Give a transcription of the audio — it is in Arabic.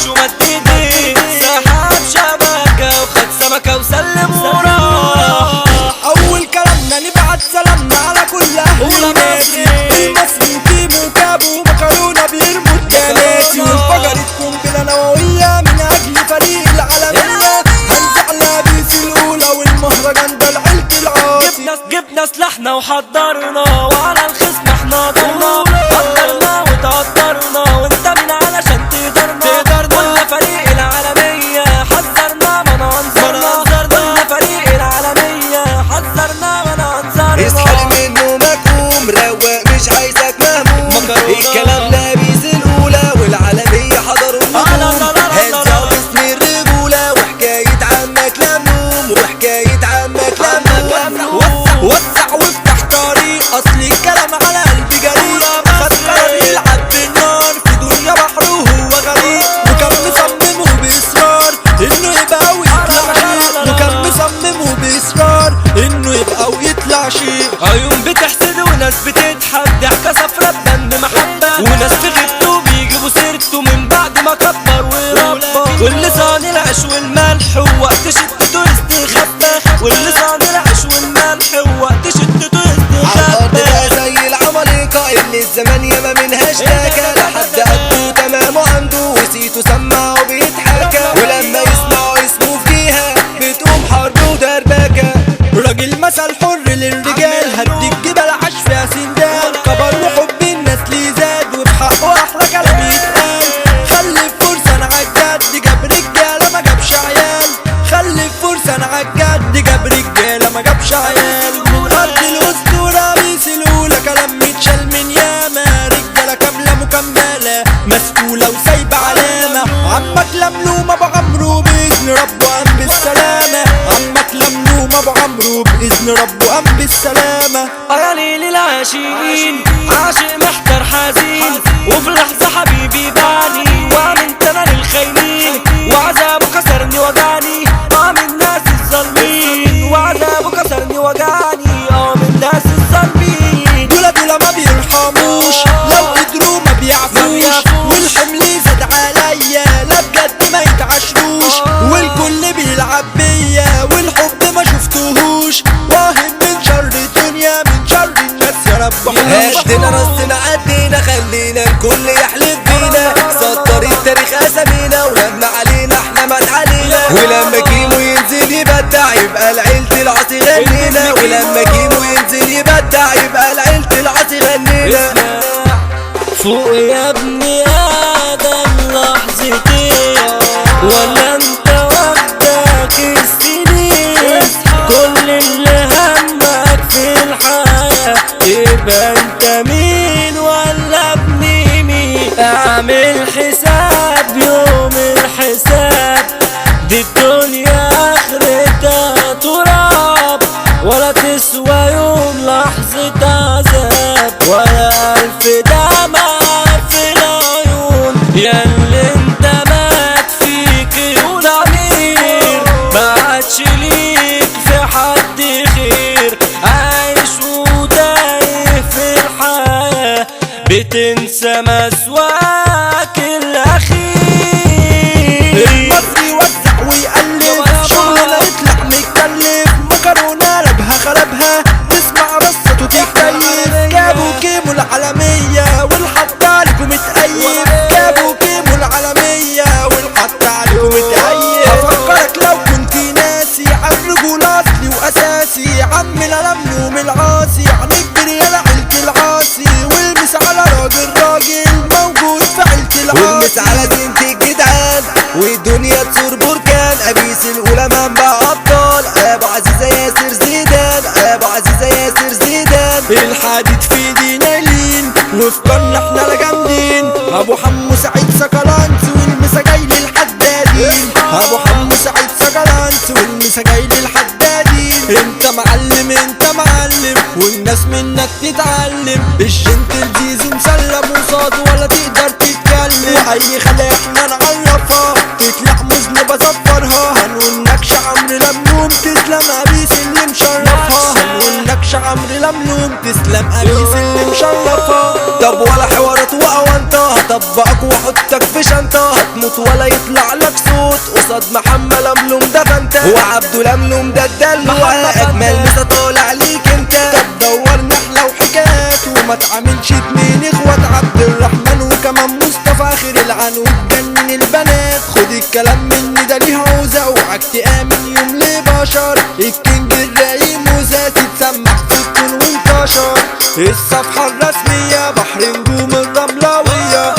وش ومد ايديه، سحب شبكة وخد سمكة وسلم وراح. اول كلامنا نبعت سلامنا على كل اهل ناسي، المصري وكيمو وكابو ومكرونة بيرموا التلاتي، وانفجرت قنبلة نووية من اجل فريق العالمية، هنزعلها بيس الاولى والمهرجان ده العلك العاصي. جبنا سلاحنا وحضرنا وعلى الخصم احنا ضرنا، قدرنا وتقدرنا وانت مين علشان تقدرنا. قلنا فريق العالمية حذرنا ما ننظرنا، قلنا فريق العالمية حذرنا ما ننظرنا. اصحى من نومك قوم روق مش عايزك مهموم، الكلام لابس الاولى والعالمية حضروا النجوم. هنسى اسم الرجولة وحكاية عمك لملوم، وحكاية عمك لملوم. وسع وافتح طريق، اصل الكلام على قلبي جريء، خد قرار يلعب بالنار في دنيا بحر وهو غريق، وكان مصممه باصرار انه يبقى ويطلع شيء، وكان مصممه باصرار انه يبقى ويطلع شيء. عيون بتحسد وناس بتضحك، ضحكة صفرا بند محبة، وناس في غيبته بيجيبوا سيرته من بعد ما كبر وربى. واللسان العيش والملح ووقت شدته يستخبى، واللسان العيش والملح ووقت شدته عالارض يستخبى. بقى زي العمالقة اللي الزمان ياما منهاش تاكا، لحد قده تمام وعنده وسيته سمع وبيتحكى، ولما يسمعوا اسمه في جهة بتقوم حرب ودربكة. راجل مثل حر للرجال، هدي الجبل عاش فيها سندال، كبر وحب الناس ليه زاد وبحقه احلى كلام يتقال. خلي فرصة انا عالجد جاب رجالة ما جابش عيال، خلي فرصة انا عالجد جاب رجالة ما جابش عيال. من ارض الاسطورة بيس الاولى كلام متشال من ياما، رجالة كاملة مكملة مسؤولة وسايبة علامة. عمك لملوم ابو عمرو باذن ربه قام بالسلامة، عمك لملوم ابو عمرو باذن ربه قام بالسلامة. يا ليل العاشقين عاشق محتار حزين، وفي لحظة حبيبي باني وعمل تمن الخاينين، وعذابه كسرني وجعني من الناس الظالمين، وعذابه كسرني وجعني من الناس الظالمين. دول ما بيرحموش، لو قدروا ما بيعفوش، والحمل زاد عليا لا بجد ما يتعشروش، والكل بيلعب بيا والحب ما شفتهوش، واهم من شر الدنيا من شر الناس يا رب. هدينا راسنا عدينا خلينا الكل يحلف بينا، سطر التاريخ اسامينا ولما علينا احنا مات علينا، ولما كيمو ينزل يبدع يبقى العيلة العاصي غنينا، ولما كيمو ينزل يبدع يبقى العيلة العاصي غنينا. فوق يا ابني آدم لحظتين، ولا انت وحدك السنين، كل اللي همك في الحياة يبقى انت مين ولا ابني مين. اعمل حساب يوم الحساب، دي الدنيا اخرتها تراب، ولا تسوى يوم لحظة عذاب، ولا ألف دمعة في العيون. ياللي انت مات فيك الضمير، ما عادش ليك في حد خير، عايش وتايه في الحياة بتنسى مسواك الأخير. المصري يوزع ويقلب، شغلنا يطلع متكلف، مكرونة لبها خربها، تسمع رصته تتكيف. جابوا كيمو العالمية والحط عليكم متقيف، جابوا كيمو العالمية والحط عليكم متقيف. هفكرك لو كنت ناسي عن رجولة اصلي واساسي، عمنا لملوم العاصي هنكبر يا عيلة العاصي، والمس على راجل موجود في عيلة والمس العاصي. على بنت الجدعان والدنيا تصور بركان، ابيس الاولى منبع ابطال، ابو عزيزة ياسر زيدان، ابو عزيزة ياسر زيدان. الحديد في ايدينا لين وفي قرن احنا لا جامدين، ابو حمو سعيد سكرانس والمسا جاي للحدادين، ابو حمو سعيد سكرانس والمسا جاي للحدادين. انت معلم والناس منك تتعلم، الجنتل زيزو مسلم وصاد ولا تقدر تتكلم، واي خلق احنا نعرفها تطلع مذنبة زفرها، هنقول نكش عمرو لملوم تسلم ابيس اللي مشرفها، هنقول نكش عمرو لملوم تسلم ابيس اللي مشرفها. طب ولا حوارات واونطه هطبقك واحطك في شنطة هتموت ولا يطلع لك صوت قصاد محمد لملوم ده فانت وعبده لملوم ده الدلوع اجمل مسا طالع ليك انت طب دور نحلة وحكايات وما تعملش اتنين اخوات عبد الرحمن وكمان مصطفى اخر العنود جنن البنات خد الكلام مني ده ليه عوزة اوعك تآمن يوم لبشر الكينج الرايق موزة تتسمع في الكون وانتشر الصفحة الرسمية بحر نجوم الرملوية